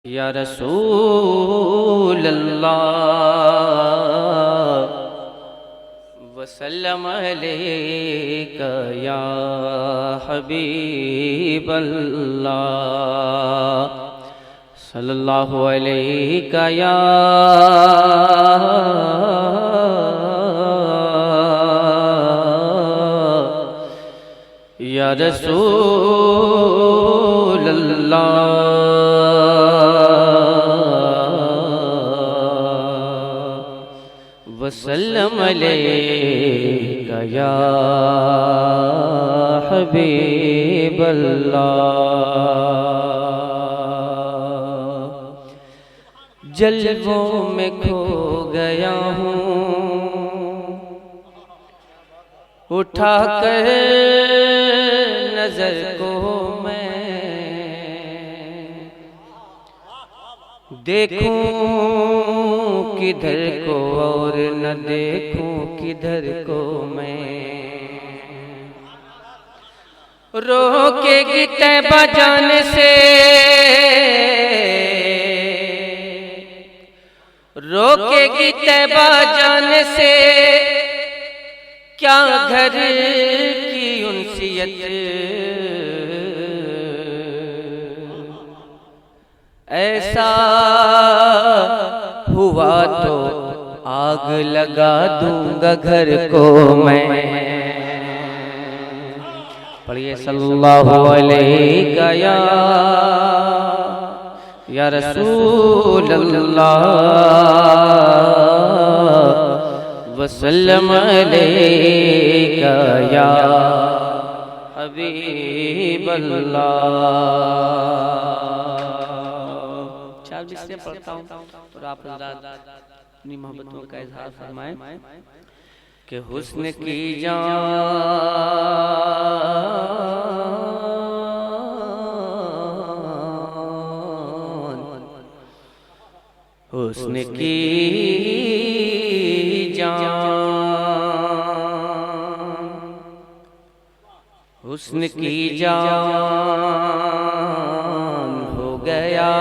या रसूल अल्लाह वसल्लम अलैका या हबीब अल्लाह सल्लल्लाहु अलैका या रसूल अल्लाह वसल्लम अलैका या हबीब अल्लाह। जलवों में खो गया हूँ उठा कर नजर को मैं देखूं किधर को और न देखूं किधर को मैं। रोकेगी तैबा जाने से रोकेगी तैबा जाने से क्या घर की उनसियत। ऐसा हुआ तो आग लगा दूंगा घर को मैं। पढ़िए सल्लल्लाहु अलैका या रसूल अल्लाह वसल्लम अलैका या हबीब अल्लाह। 4 बिस्ते पढ़ता हूँ और आप अपनी मोहब्बतों का इजहार फरमाएं कि हुस्न की जान हुस्न की हुस्न की जान हो गया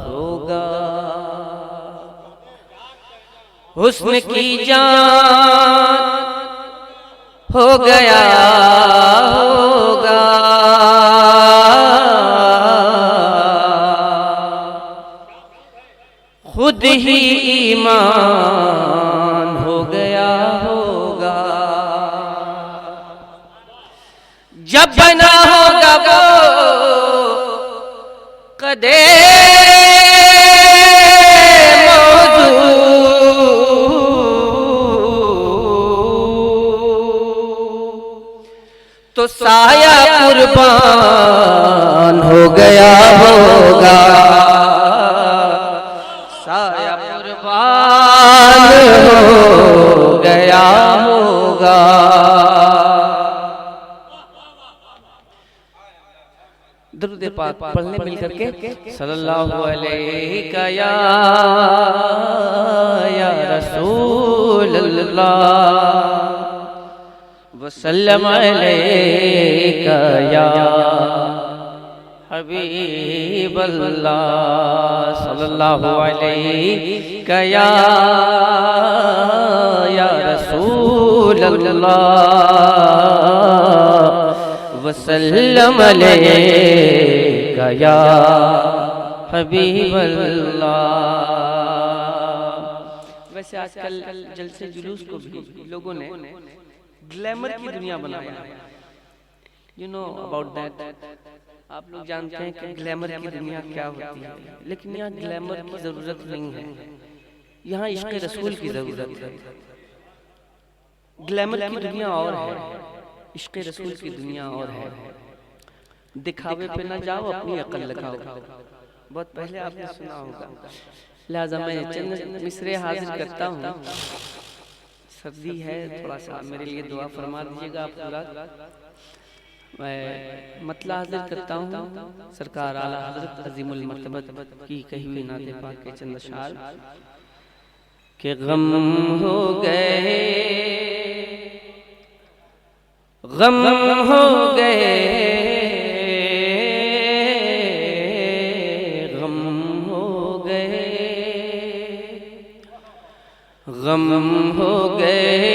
होगा। हुस्न की जान हो गया होगा। खुद ही ईमान हो गया होगा। जब बना होगा वो कदे मौजू तो साया कुर्बान हो गया होगा। साया कुर्बान हो गया होगा। दरूद पाक पढ़ने मिल करके सल्लल्लाहु अलैका या रसूल अल्लाह वसल्लम अलैका या हबीब अल्लाह सल्लल्लाहु अलैका या रसूल अल्लाह वसल्लम अलैका या हबीब अल्लाह। वैसे आजकल जलसे जुलूस को भी लोगों ने ग्लैमर की दुनिया बनाया है। You know about that. आप लोग जानते हैं कि ग्लैमर की दुनिया क्या होती है, लेकिन यहाँ ग्लैमर की जरूरत नहीं है, यहाँ इश्क रसूल की जरूरत है। ग्लैमर की दुनिया और है, इश्क रसूल की दुनिया और है। दिखावे पे ना जाओ, अपनी अकल लगाओ। बहुत पहले आपने सुना होगा। लिहाजा मैं चंद मिसरे हाजिर करता हूँ। सर्दी है, थोड़ा सा मेरे लिए दुआ फरमा दीजिएगा आप लोग। मैं मतला हाजिर करता हूँ सरकार आला हज़रत अज़ीमुल मर्तबत की कही हुई नाते पाक के चंद अशआर के गम हो गए गम हो गए गम हो गए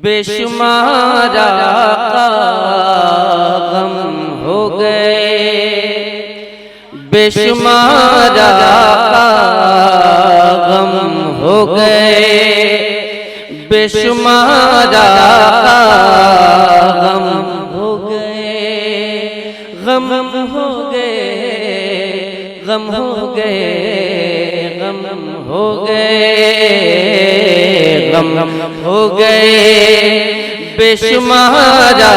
बेशुमारा गम हो गए बेशुमारा गम हो गए बेशुमारा गम हो गए गम हो गए गम हो गए गम हो गए गम हो गए बेशुमारा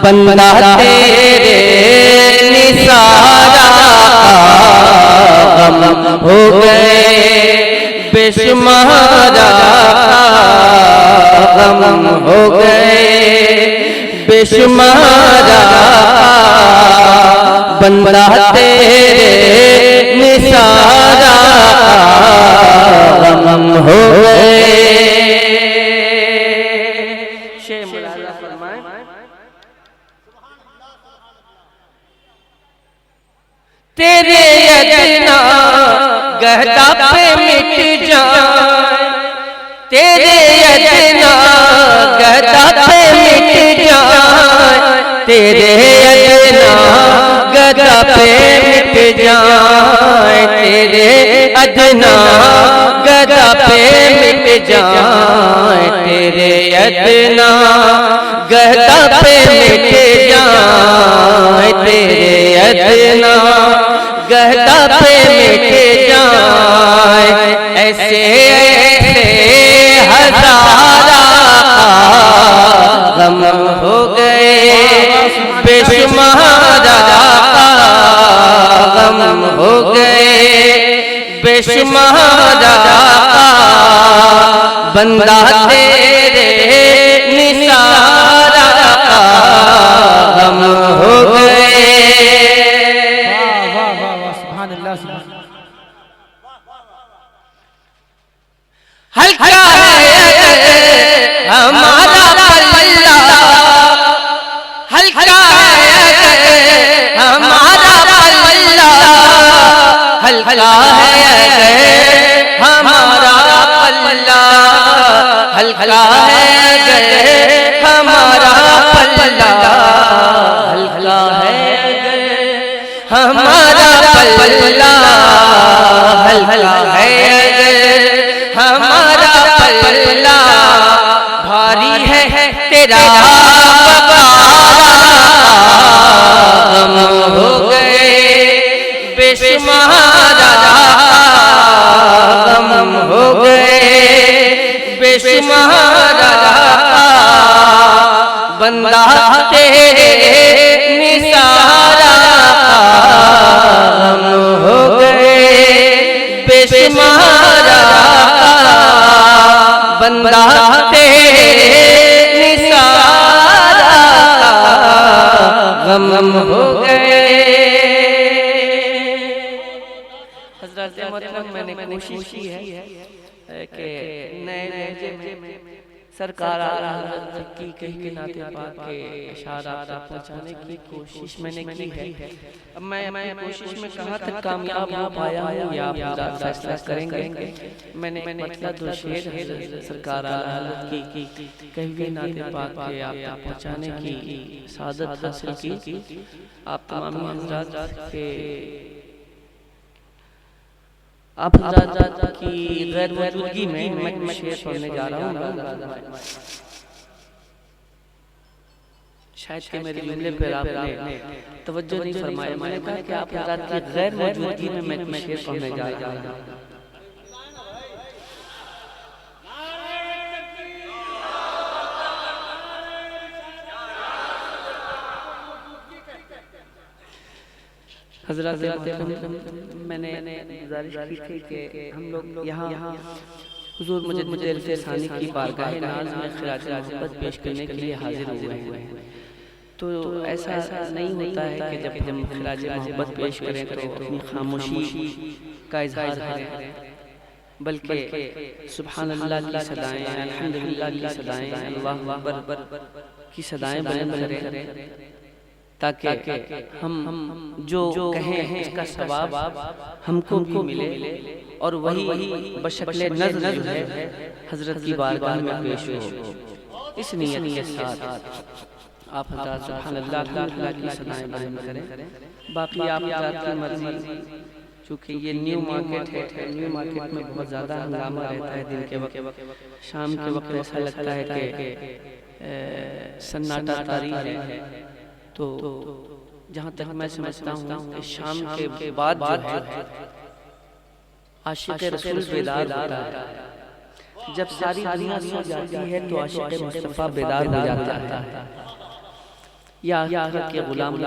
बंदा तेरे निसारा गम हो गए बेशुमारा गम हो गए बेशुमारा बंदा तेरे निसारा गम हो गए। शेर मुलाजा फरमाएं। तेरे अदना गहदा पे मिट जाए तेरे अदना गहदा पे मिट जाए तेरे अदना गहदा पे मिट जाए तेरे अदना गहदा पे मिट जाए तेरे अदना गहदा पे मिट जाए तेरे अदना गहदा पे मिट जाए ऐसे ऐसे हजारा गम हो गए बेशुमारा गम हो गए बेशुमारा बंदा तेरे निसारा गम हो गए। हल्का है हमारा पल्ला हल्का है हमारा पल्ला हल्का है हमारा पल्ला हल्का है हमारा पल्ला हल्का है हमारा पल्ला हल्का है हमारा पल्ला भारी है तेरा गम हो गए बेशुमारा गम हो गए बेशुमारा बंदा तेरे निसारा गम हो गए बेशुमारा बंदा तेरे निसारा गम हो गए। हज़रत मोहतरम मैंने कोशिश की है कि नए लहजे में सरकार की कहीं नाते पाक के इशारा पहुंचाने की कोशिश मैंने की है। अब मैं कोशिश में कहाँ तक कामयाब हो पाया हूँ या आप फैसला करेंगे। मैंने मतलब दो शेर सरकार की कहीं नाते पाक के आप पहुंचाने की सादत हासिल की। आप तमाम हज़रात के आप हज़रात की गैर मौजूदगी में मैं शेर पढ़ने जा रहा हूँ। शायद कि मेरे जुमले पर आपने तवज्जो नहीं फरमाया। मैंने कहा कि आप हज़रात की गैर मौजूदगी में मैं शेर पढ़ने जा रहा हूँ। हज़रत मैंने गुजारिश की थी कि हम लोग यहाँ हुजूर मुजद्दिद सानी की बारगाह नाज़ में खिराज मोहब्बत पेश करने के लिए हाजिर हुए हैं। तो ऐसा नहीं होता है कि जब हम खिराज मोहब्बत पेश करें तो अपनी खामोशी का इजहार करें, बल्कि सुभान अल्लाह की सदाएं, अल्हम्दुलिल्लाह की सदाएं, अल्लाहु अकबर की सदाएं बुलंद करें। ताकि हम जो कहें इसका सवाब हमको भी मिले और वही बशक्ल नज़्र जो है हजरत की बारगाह में पेश हो। इस नियत के साथ आप हज़रात सुभान अल्लाह की सनाएं बुलंद करें। बाकी आप हज़रात की मर्जी, चूँकि ये न्यू मार्केट है, न्यू मार्केट में बहुत ज़्यादा हंगामा रहता है दिन के वक्त, शाम के वक्त ऐसा लगता है कि सन्नाटा तारी है। तो जहाँ तक मैं समझता हूँ कि शाम के बाद जो है आशिक़ रसूल बेदार होता है। जब सारी दुनिया सो जाती है तो आशिक़ मुस्तफ़ा बेदार हो जाता है। या के गुलाम